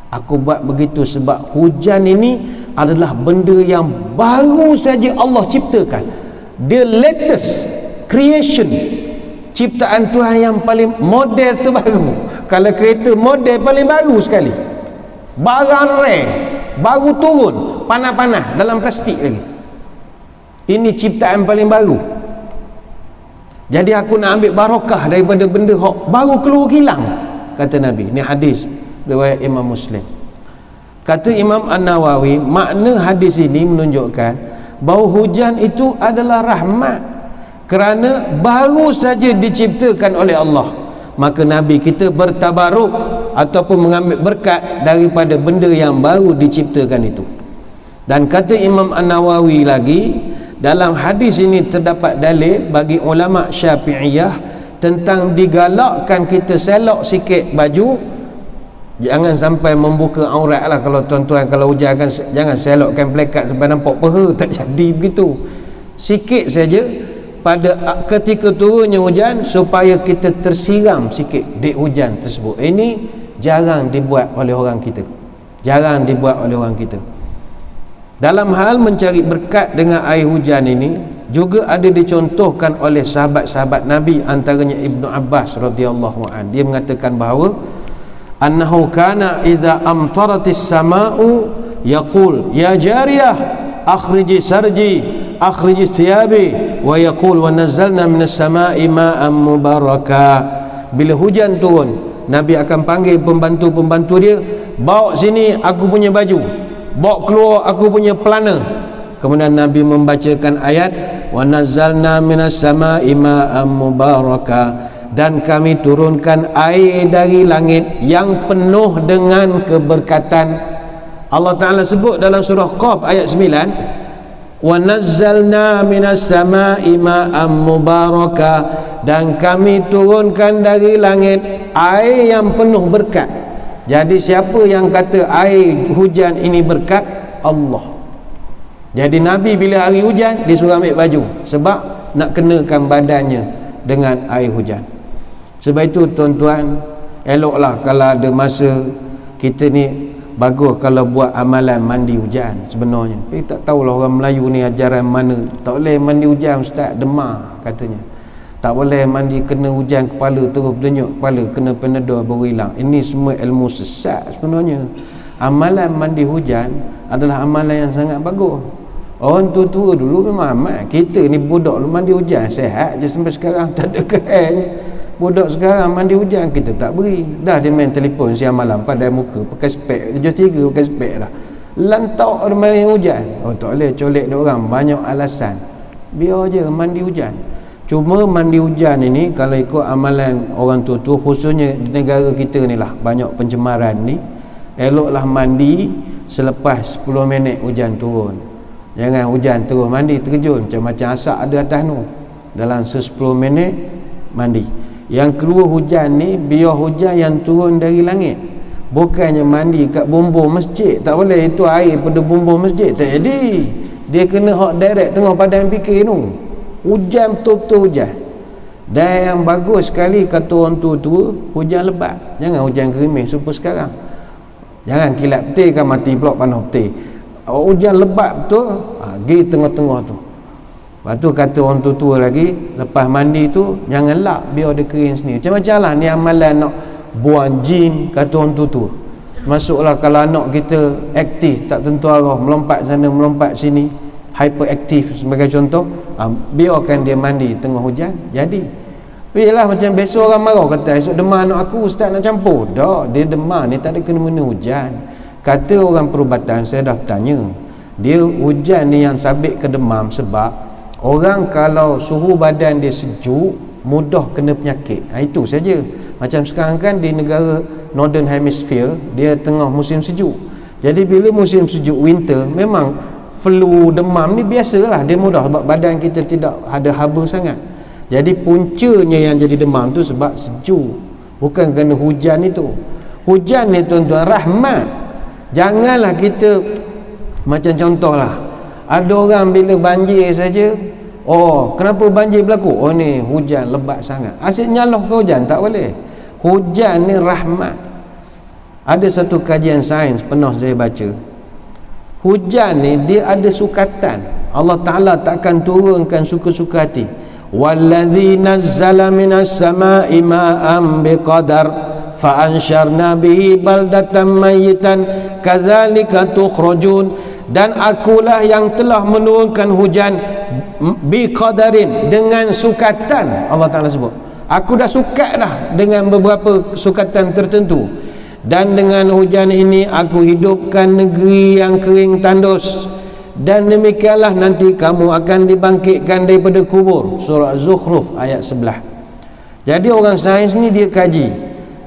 Aku buat begitu sebab hujan ini adalah benda yang baru saja Allah ciptakan. The latest creation, ciptaan Tuhan yang paling model terbaru. Kalau kereta model paling baru sekali, barang rare, baru turun, panas-panas dalam plastik lagi. Ini ciptaan paling baru. Jadi aku nak ambil barakah daripada benda hok baru keluar kilang, kata Nabi. Ini hadis riwayat Imam Muslim. Kata Imam An-Nawawi, makna hadis ini menunjukkan bahawa hujan itu adalah rahmat, kerana baru saja diciptakan oleh Allah. Maka Nabi kita bertabaruk ataupun mengambil berkat daripada benda yang baru diciptakan itu. Dan kata Imam An-Nawawi lagi, dalam hadis ini terdapat dalil bagi ulama Syafi'iyah tentang digalakkan kita selok sikit baju. Jangan sampai membuka aurat lah. Kalau tuan-tuan kalau hujan kan, jangan selokkan plekat sampai nampak peha, tak jadi begitu. Sikit saja pada ketika turunnya hujan, supaya kita tersiram sikit di hujan tersebut. Ini jarang dibuat oleh orang kita. Jarang dibuat oleh orang kita. Dalam hal mencari berkat dengan air hujan ini juga ada dicontohkan oleh sahabat-sahabat Nabi, antaranya Ibnu Abbas radhiyallahu anhu. Dia mengatakan bahawa annahu kana idza amtaratis sama'u yaqul ya jariyah akhriji sarji akhriji thiyabi wa yaqul wa nazzalna minas sama'i ma'an mubaraka. Bila hujan turun, Nabi akan panggil pembantu-pembantu dia, bawa sini aku punya baju, bawa keluar aku punya pelana. Kemudian Nabi membacakan ayat wa nazzalna minas sama'i ma'an mubaraka, dan kami turunkan air dari langit yang penuh dengan keberkatan. Allah Ta'ala sebut dalam surah Qaf ayat 9, wa nazzalna minas sama'i ma'an mubaraka, dan kami turunkan dari langit air yang penuh berkat. Jadi siapa yang kata air hujan ini berkat? Allah. Jadi Nabi bila hari hujan dia suruh ambil baju, sebab nak kenakan badannya dengan air hujan. Sebab itu tuan-tuan, eloklah kalau ada masa kita ni, bagus kalau buat amalan mandi hujan sebenarnya. Tapi tak tahulah orang Melayu ni ajaran mana. Tak boleh mandi hujan ustaz, demam katanya. Tak boleh mandi kena hujan kepala terus berdenyut kepala, kena Panadol baru hilang. Ini semua ilmu sesat sebenarnya. Amalan mandi hujan adalah amalan yang sangat bagus. Orang tua-tua dulu memang amal. Kita ni budak dulu mandi hujan sehat je sampai sekarang, tak ada kerennya. Budak sekarang mandi hujan kita tak beri. Dah dia main telefon siang malam pandai muka, pakai spek, kerja 3 pakai spek dah. Lantak dia mandi hujan. Oh tak boleh colek dia orang, banyak alasan. Biar je mandi hujan. Cuma mandi hujan ini kalau ikut amalan orang tua-tua, khususnya di negara kita ni lah banyak pencemaran ni, eloklah mandi selepas 10 minit hujan turun. Jangan hujan terus mandi terjun macam-macam asap ada atas tu. Dalam 10 minit mandi. Yang keluar hujan ni biar hujan yang turun dari langit, bukannya mandi kat bumbung masjid. Tak boleh itu air pada bumbung masjid, tak jadi. Dia kena hot direct tengah padang fikir tu. Hujan betul-betul hujan. Dan yang bagus sekali kata orang tua-tua, hujan lebat. Jangan hujan gerimis super sekarang. Jangan kilat petir kan mati pula panas petir. Hujan lebat betul, pergi tengah-tengah tu. Lepas tu kata orang tua lagi, lepas mandi tu jangan lap, biar dia kering sendiri. Macam-macam lah ni amalan nak buang jin, kata orang tua. Masuklah kalau anak kita aktif, tak tentu arah, melompat sana melompat sini, hyperaktif sebagai contoh, biarkan dia mandi tengah hujan. Jadi Yalah macam biasa orang marah kata esok demam anak aku ustaz nak campur. Tak, dia demam ni tak ada kena-mena hujan. Kata orang perubatan, saya dah bertanya, dia hujan ni yang sabit ke demam sebab orang kalau suhu badan dia sejuk mudah kena penyakit. Itu saja. Macam sekarang kan di negara Northern Hemisphere dia tengah musim sejuk. Jadi bila musim sejuk winter memang flu demam ni biasalah, dia mudah sebab badan kita tidak ada haba sangat. Jadi puncanya yang jadi demam tu sebab sejuk, bukan kerana hujan itu. Hujan ni tuan-tuan rahmat. Janganlah kita macam contohlah, ada orang bila banjir saja, oh kenapa banjir berlaku? Oh ni hujan lebat sangat. Asyik nyaloh ke hujan? Tak boleh. Hujan ni rahmat. Ada satu kajian sains pernah saya baca, hujan ni dia ada sukatan. Allah Ta'ala takkan turunkan suka-suka hati. Wallazi nazzala minas sama'i ma'an biqadar fa ansharna bihi baldatan mayyitan kadzalika tukhrajun. Dan akulah yang telah menurunkan hujan biqadarin, dengan sukatan. Allah Ta'ala sebut, aku dah sukat dah dengan beberapa sukatan tertentu, dan dengan hujan ini aku hidupkan negeri yang kering tandus, dan demikianlah nanti kamu akan dibangkitkan daripada kubur. Surah Zukhruf ayat 11. Jadi orang sains ni dia kaji,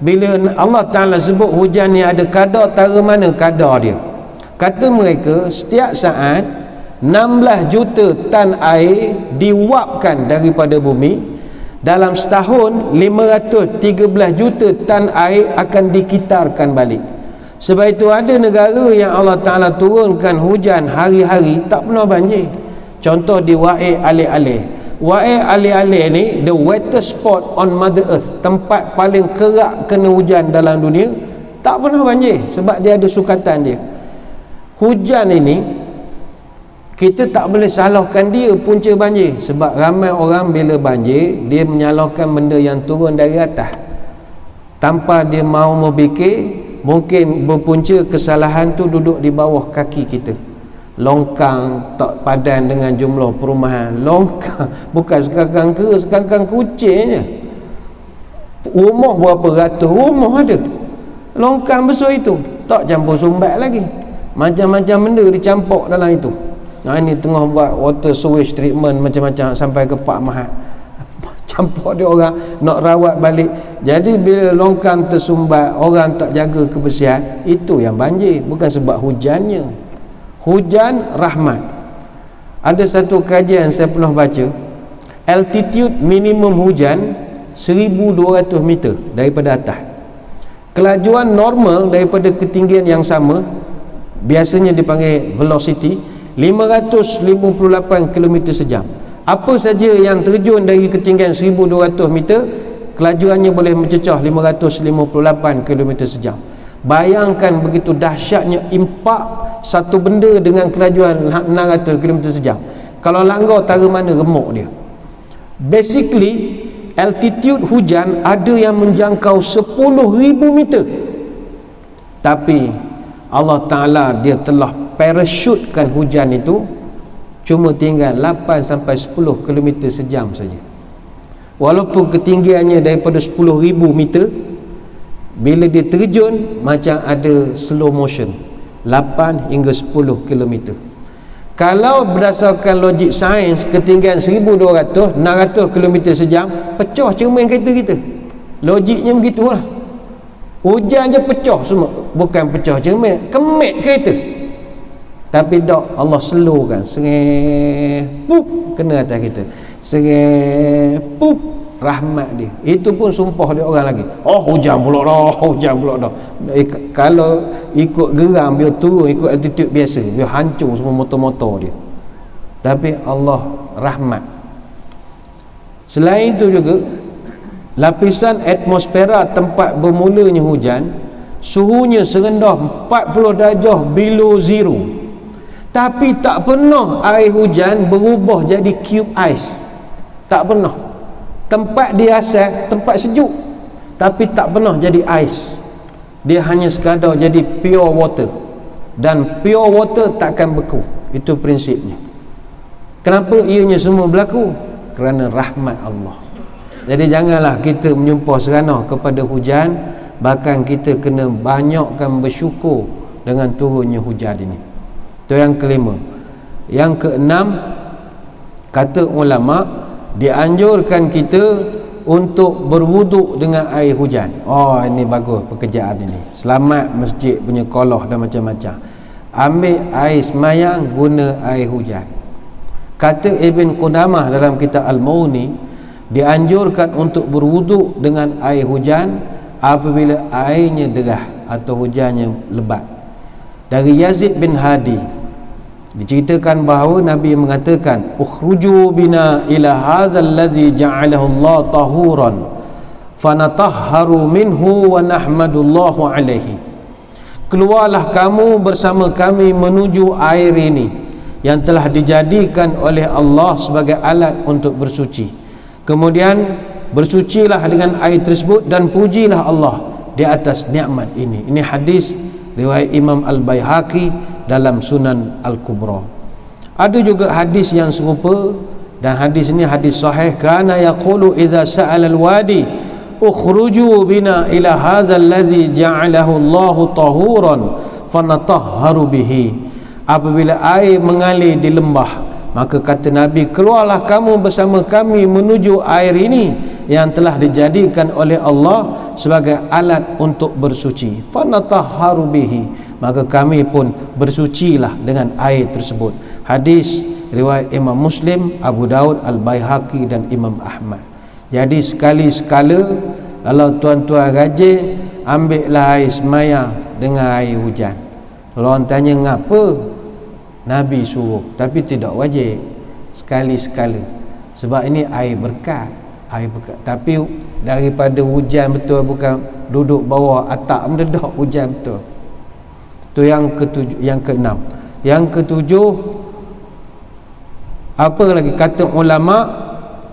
bila Allah Ta'ala sebut hujan ni ada kadar, tara mana kadar dia? Kata mereka setiap saat 16 juta tan air diuapkan daripada bumi. Dalam setahun 513 juta tan air akan dikitarkan balik. Sebab itu ada negara yang Allah Ta'ala turunkan hujan hari-hari tak pernah banjir. Contoh di Wa'e Alih-Alih. Wa'e Alih-Alih ni the wettest spot on Mother Earth, tempat paling kerak kena hujan dalam dunia, tak pernah banjir sebab dia ada sukatan dia. Hujan ini kita tak boleh salahkan dia punca banjir, sebab ramai orang bila banjir dia menyalahkan benda yang turun dari atas tanpa dia mahu memikir. Mungkin berpunca kesalahan tu duduk di bawah kaki kita. Longkang tak padan dengan jumlah perumahan. Longkang bukan sekangkang ke, sekangkang kucingnya. Rumah berapa ratus rumah ada. Longkang besar itu tak campur sumbat lagi, macam-macam benda dicampur dalam itu. Ini tengah buat water sewage treatment macam-macam sampai ke Pak Mahat, campur dia orang nak rawat balik. Jadi bila longkang tersumbat, orang tak jaga kebersihan, itu yang banjir, bukan sebab hujannya. Hujan rahmat. Ada satu kajian saya pernah baca, altitude minimum hujan 1200 meter daripada atas. Kelajuan normal daripada ketinggian yang sama, biasanya dipanggil velocity, 558 km sejam. Apa saja yang terjun dari ketinggian 1200 meter, kelajuannya boleh mencecah 558 km sejam. Bayangkan begitu dahsyatnya impak satu benda dengan kelajuan 600 km sejam. Kalau langgar tara mana remuk dia. Basically altitude hujan ada yang menjangkau 10,000 meter. Tapi Allah Ta'ala dia telah parachutkan hujan itu cuma tinggal 8 sampai 10 km sejam saja. Walaupun ketinggiannya daripada 10,000 meter, bila dia terjun macam ada slow motion, 8 hingga 10 km. Kalau berdasarkan logik sains, ketinggian 1200, 600 km sejam, pecah cermin kereta kita. Logiknya begitulah. Hujan je pecah semua, bukan pecah cermin, kemik kereta. Tapi tak, Allah slowkan, sengih, pup, kena atas kita, sengih, pup, rahmat dia. Itu pun sumpah dia orang lagi, oh hujan pula dah, hujan pula dah. Kalau ikut geram dia turun, ikut altitude biasa, dia hancur semua motor-motor dia. Tapi Allah rahmat. Selain itu juga, lapisan atmosfera tempat bermulanya hujan, suhunya serendah 40 darjah below zero. Tapi tak pernah air hujan berubah jadi cube ice. Tak pernah. Tempat dia asal tempat sejuk, tapi tak pernah jadi ice. Dia hanya sekadar jadi pure water. Dan pure water takkan beku. Itu prinsipnya. Kenapa ianya semua berlaku? Kerana rahmat Allah. Jadi janganlah kita menyumpah serana kepada hujan, bahkan kita kena banyakkan bersyukur dengan turunnya hujan ini. Itu yang kelima. Yang keenam, kata ulama, dianjurkan kita untuk berwuduk dengan air hujan. Oh, ini bagus pekerjaan ini. Selamat masjid punya kolah dan macam-macam. Ambil air semayang, guna air hujan. Kata Ibn Qudamah dalam kitab Al-Mughni, dianjurkan untuk berwuduk dengan air hujan apabila airnya derah atau hujannya lebat. Dari Yazid bin Hadi diceritakan bahawa Nabi mengatakan, ukhruju bina ila hadzal ladzi ja'alahu Allah tahuran fanatahharu minhu wa nahmadullahu alaihi. Keluarlah kamu bersama kami menuju air ini yang telah dijadikan oleh Allah sebagai alat untuk bersuci. Kemudian bersucilah dengan air tersebut dan pujilah Allah di atas nikmat ini. Ini hadis riwayat Imam Al-Baihaqi dalam Sunan Al-Kubra. Ada juga hadis yang serupa, dan hadis ini hadis sahih. Kana yaqulu idza sa'ala al-wadi ukhruju bina ila hadzal ladzi ja'alahu Allah tahuran fanatahharu bihi. Apabila air mengalir di lembah, maka kata Nabi, keluarlah kamu bersama kami menuju air ini yang telah dijadikan oleh Allah sebagai alat untuk bersuci. Fanatahharu bihi, maka kami pun bersucilah dengan air tersebut. Hadis riwayat Imam Muslim, Abu Daud, Al-Baihaqi dan Imam Ahmad. Jadi sekali-sekala kalau tuan-tuan rajin, ambillah air semayang dengan air hujan. Kalau orang tanya ngapa, Nabi suruh, tapi tidak wajib, sekali-sekala. Sebab ini air berkat, air berkat. Tapi daripada hujan betul, bukan duduk bawah atap mendedak, hujan betul. Itu yang ketujuh, yang keenam. Yang ketujuh, apa lagi kata ulama,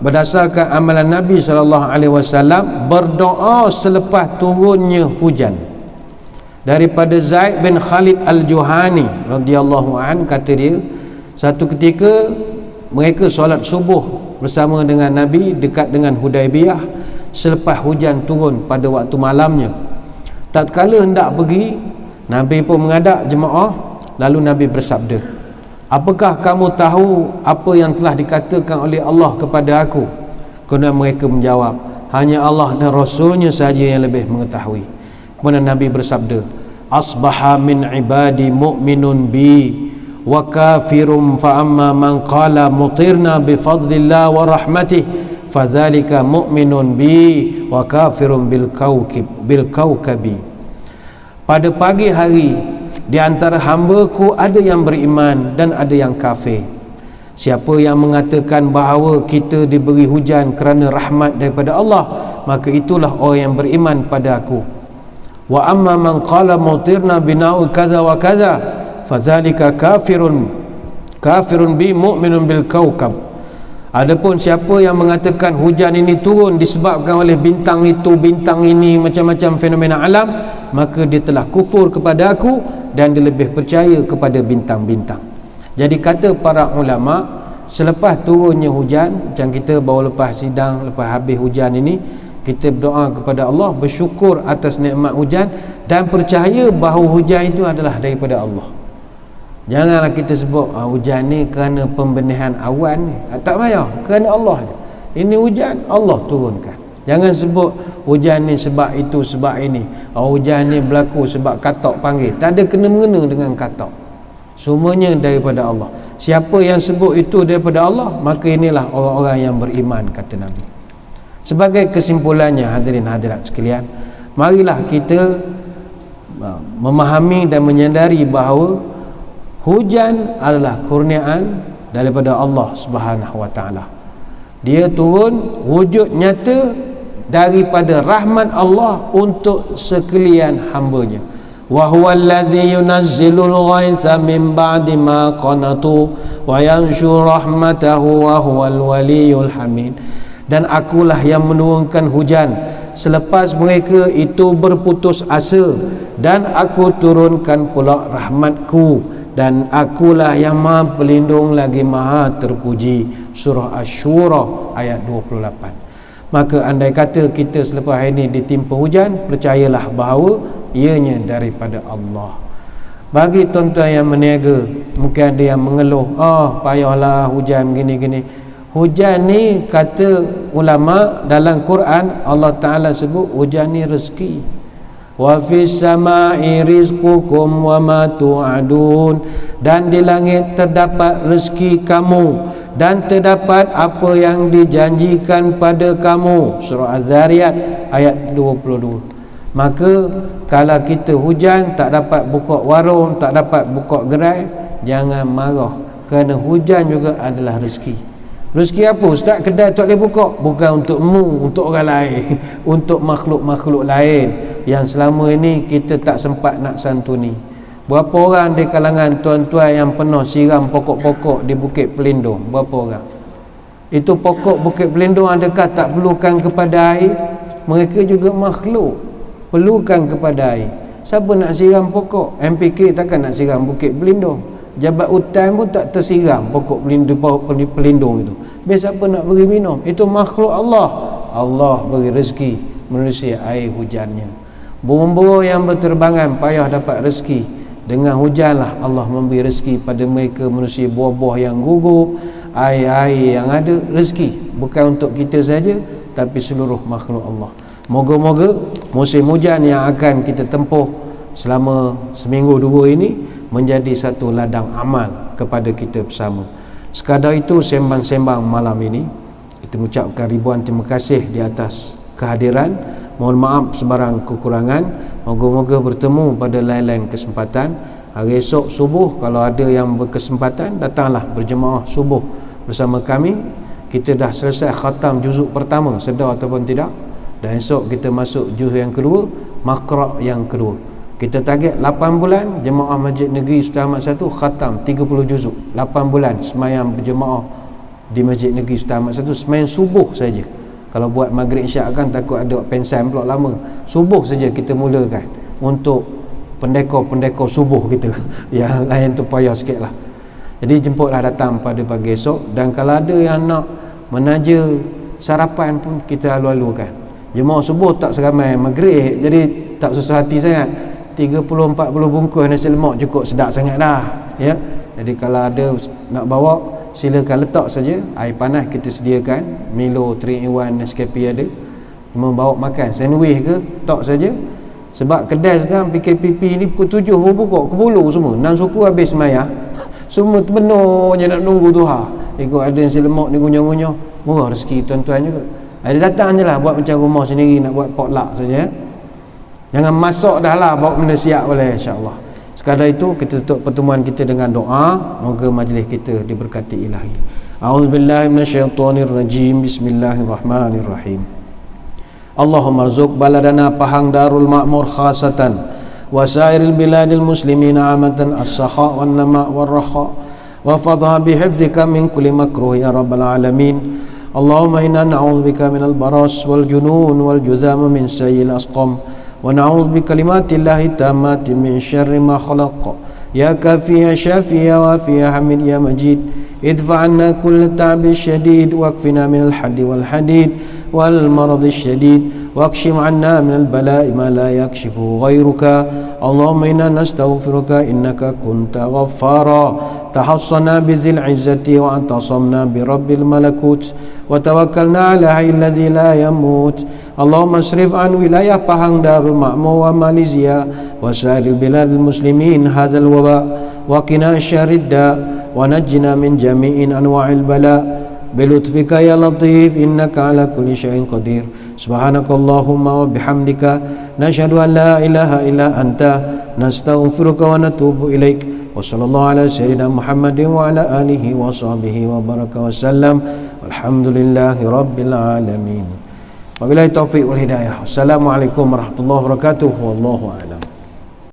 berdasarkan amalan Nabi SAW, berdoa selepas turunnya hujan. Daripada Zaid bin Khalid Al-Juhani radhiyallahu an, kata dia, satu ketika mereka solat subuh bersama dengan Nabi dekat dengan Hudaibiyah selepas hujan turun pada waktu malamnya. Tatkala hendak pergi, Nabi pun mengadap jemaah, lalu Nabi bersabda, apakah kamu tahu apa yang telah dikatakan oleh Allah kepada aku? Kerana mereka menjawab, hanya Allah dan Rasulnya sahaja yang lebih mengetahui. Kemudian Nabi bersabda, asbaha min ibadi mu'minun bi wa kafirum fa amma man qala mutirna bi fadlillah wa rahmatih fadzalika mu'minun bi wa kafirun bil kawkabi. Pada pagi hari di antara hamba-Ku ada yang beriman dan ada yang kafir. Siapa yang mengatakan bahawa kita diberi hujan kerana rahmat daripada Allah, maka itulah orang yang beriman pada Aku. Wa amma man qala mutirna binau kaza wa kaza fadzalika kafirun bi mu'minun bil kawkab. Adapun siapa yang mengatakan hujan ini turun disebabkan oleh bintang itu, bintang ini, macam-macam fenomena alam, maka dia telah kufur kepada Aku dan dia lebih percaya kepada bintang-bintang. Jadi kata para ulama, selepas turunnya hujan, macam kita baru lepas sidang, lepas habis hujan ini, kita berdoa kepada Allah, bersyukur atas nikmat hujan dan percaya bahawa hujan itu adalah daripada Allah. Janganlah kita sebut hujan ni kerana pembenihan awan ni, tak payah, kerana Allah. Ini hujan Allah turunkan. Jangan sebut hujan ni sebab itu, sebab ini. Hujan ni berlaku sebab katak panggil. Tak ada kena-mengena dengan katak. Semuanya daripada Allah. Siapa yang sebut itu daripada Allah, maka inilah orang-orang yang beriman, kata Nabi. Sebagai kesimpulannya, hadirin hadirat sekalian, marilah kita memahami dan menyadari bahawa hujan adalah kurniaan daripada Allah Subhanahu wa taala. Dia turun wujud nyata daripada rahmat Allah untuk sekalian hamba-Nya. Wa huwal ladzi yunazzilul ghaitha min ba'di ma qanatu wa yanshur rahmatahu wa huwal waliyyul hamid. Dan Akulah yang menurunkan hujan selepas mereka itu berputus asa, dan Aku turunkan pula rahmat-Ku, dan Akulah yang Maha Pelindung lagi Maha Terpuji. Surah Asy-Syura ayat 28. Maka andai kata kita selepas hari ini ditimpa hujan, percayalah bahawa ianya daripada Allah. Bagi tuan-tuan yang meniaga, mungkin ada yang mengeluh, payahlah hujan gini-gini. Hujan ni kata ulama dalam Quran, Allah Ta'ala sebut hujan ni rezeki. Wa fis sama'i rizqukum wa ma tu'adun, dan di langit terdapat rezeki kamu dan terdapat apa yang dijanjikan pada kamu. Surah Az-Zariyat ayat 22. Maka kalau kita hujan tak dapat buka warung, tak dapat buka gerai, jangan marah, kerana hujan juga adalah rezeki. Rezeki apa? Ustaz, kedai tak boleh buka. Bukan untukmu, untuk orang lain, untuk makhluk-makhluk lain yang selama ini kita tak sempat nak santuni. Berapa orang di kalangan tuan-tuan yang pernah siram pokok-pokok di Bukit Pelindung? Berapa orang? Itu pokok Bukit Pelindung adakah tak perlukan kepada air? Mereka juga makhluk, perlukan kepada air. Siapa nak siram pokok? MPK takkan nak siram Bukit Pelindung. Jabat hutan pun tak tersiram pokok pelindung itu. Biasa siapa nak beri minum? Itu makhluk Allah. Allah beri rezeki manusia air hujannya. Burung-burung yang berterbangan payah dapat rezeki. Dengan hujanlah Allah memberi rezeki pada mereka manusia, buah-buah yang gugur, air-air yang ada, rezeki bukan untuk kita saja tapi seluruh makhluk Allah. Moga-moga musim hujan yang akan kita tempuh selama seminggu dua ini menjadi satu ladang amal kepada kita bersama. Sekadar itu sembang-sembang malam ini, kita mengucapkan ribuan terima kasih di atas kehadiran. Mohon maaf sebarang kekurangan. Moga-moga bertemu pada lain-lain kesempatan. Hari esok subuh kalau ada yang berkesempatan, datanglah berjemaah subuh bersama kami. Kita dah selesai khatam juzuk pertama, sedar ataupun tidak, dan esok kita masuk juz yang kedua, Maqra' yang kedua. Kita target 8 bulan jemaah Masjid Negeri Sultan Ahmad 1 khatam 30 juzuk. 8 bulan semayang berjemaah di Masjid Negeri Sultan Ahmad 1 semayang subuh saja. Kalau buat maghrib isyak kan takut ada pensan pula lama. Subuh saja kita mulakan untuk pendekor-pendekor subuh kita. Yang lain tu payah sikitlah. Jadi jemputlah datang pada pagi esok, dan kalau ada yang nak menaja sarapan pun kita lalu-lalukan. Jemaah subuh tak seramai maghrib, jadi tak susah hati sangat. 30-40 bungkus nasi lemak cukup sedap sangat dah, ya. Jadi kalau ada nak bawa, silakan letak saja. Air panas kita sediakan, Milo 3-in-1 Nescafe ada. Cuma bawa makan sandwich ke, tak saja. Sebab kedai sekarang PKPP ni pukul 7 baru buka, kebulu semua. 6 suku habis semayang. Semua terbenar je nak nunggu Duha. Ikut ada nasi lemak ni gunyah-gunyah. Murah rezeki tuan-tuan juga. Ada datang je lah, buat macam rumah sendiri, nak buat potluck saja. Jangan masak dah lah, bawa benda siap boleh, insyaAllah. Sekadar itu kita tutup pertemuan kita dengan doa. Moga majlis kita diberkati ilahi. A'udzubillahi minasyaitonirrajim. Bismillahirrahmanirrahim. Allahumma rzuq baladana Pahang Darul Ma'mur khasatan wa sairil biladil muslimin amatan as-sakha wan nama war raha wa fadha bihifdzika min kulli makruh ya rabbal alamin. Allahumma inna na'udzubika minal baras wal junun wal juzam min sayyil asqam wa na'udzu bikalimatillahi tammati min syarri ma khalaq. Ya kafi ya syafi ya wafi ya hamid ya majid, idfa' anna kull ta'bi syadid wakfina minal haddi wal hadid wal maradi syadid wakshim anna minal bala'i ma la yakshifu ghairuka. Allahumma inna nastaghfiruka innaka kunta ghaffara, tahassana bizil izzati wa antasamna bi rabbil malakut wa tawakkalna ala hayyil ladzi la yamut. Allahumma asrif an wilayah Pahang Darul Ma'mur wa Malaysia wa sairil biladil muslimin hadzal waba wa qina syarrid da wa najjina min jami'in anwa'il bala bilutfika ya latif innaka ala kulli syai'in qadir. Subhanakallahumma wa bihamdika nashhadu an la ilaha illa anta nastaghfiruka wa natubu ilaik. Wa sallallahu ala sayyidina Muhammadin wa ala alihi wa sahbihi wa baraka wa sallam. Walhamdulillahi rabbil alamin. Wabillahi taufiq wal hidayah. Assalamualaikum warahmatullahi wabarakatuh. Wallahu a'lam.